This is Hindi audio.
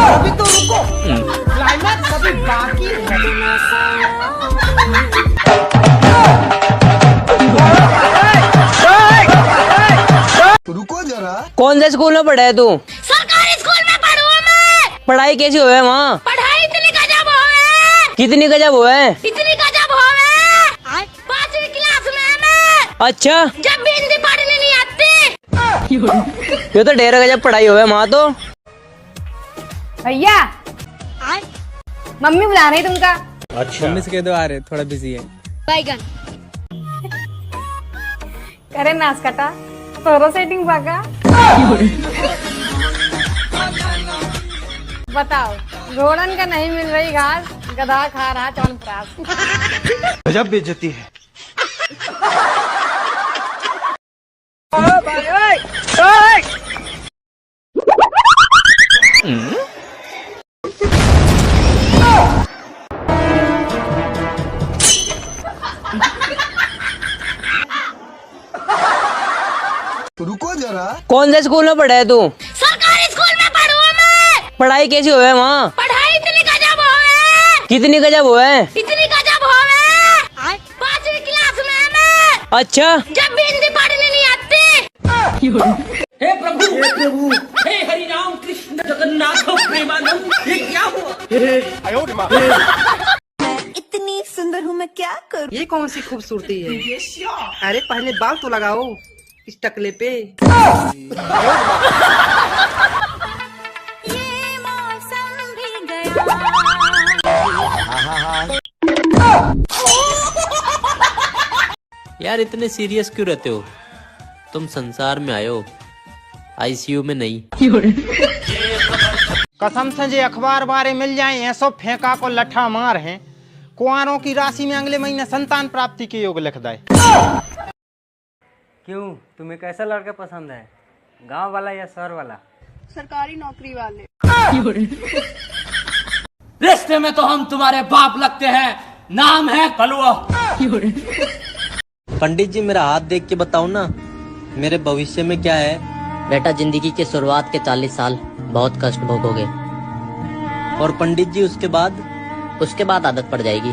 अभी तो रुको, क्लाइमैक्स अभी बाकी है। रुको जरा। कौन से स्कूल में पढ़ा है तू? सरकारी स्कूल में पढ़ूं मैं। पढ़ाई कैसी हुई है वहाँ? पढ़ाई इतनी गजब होवे। कितनी गजब हुआ है? इतनी गजब होवे। 5वीं क्लास में मैं। अच्छा, जब भी हिंदी पढ़ने नहीं आती। ये तो ढेर गजब पढ़ाई हुई है वहाँ तो। भैया मम्मी बुला रही तुमका। अच्छा, मम्मी से कह दो आ रहे, थोड़ा बिजी है। बैगन करे नाच कटा तोरो सेटिंग बाका। बताओ, घोड़न का नहीं मिल रही घास, गधा खा रहा च्यवनप्राश। गजब बेइज्जती है। रुको जरा। कौन से स्कूल में पढ़ा है तू? सरकारी स्कूल में पढ़ूं मैं। पढ़ाई कैसी हुई है वहाँ? पढ़ाई इतनी गजब होवे। कितनी गजब हुआ है? इतनी गजब होवे। 5वीं क्लास में मैं। अच्छा, जब भी हिंदी पढ़ने नहीं आती। हे प्रभु, हे हरि राम कृष्ण जगन्नाथ प्रेमानंद, ये क्या हुआ? इतनी सुंदर हूँ मैं क्या करूँ। ये कौन सी खूबसूरती है? अरे पहले बाल तो लगाओ इस टकले पे। ये मौसम भी गया। यार इतने सीरियस क्यों रहते हो? तुम संसार में आए हो, आईसीयू में नहीं। कसम से जे अखबार बारे मिल जाए ऐसो फेंका को लठा मार है। कुआरों की राशि में अगले महीने संतान प्राप्ति के योग लिख दे। क्यों, तुम्हें कैसा लड़का पसंद है, गांव वाला या शहर वाला? सरकारी नौकरी वाले। रिश्ते में तो हम तुम्हारे बाप लगते हैं, नाम है कलुआ। पंडित जी मेरा हाथ देख के बताओ ना, मेरे भविष्य में क्या है? बेटा जिंदगी के शुरुआत के 40 साल बहुत कष्ट भोगोगे। और पंडित जी उसके बाद? उसके बाद आदत पड़ जाएगी।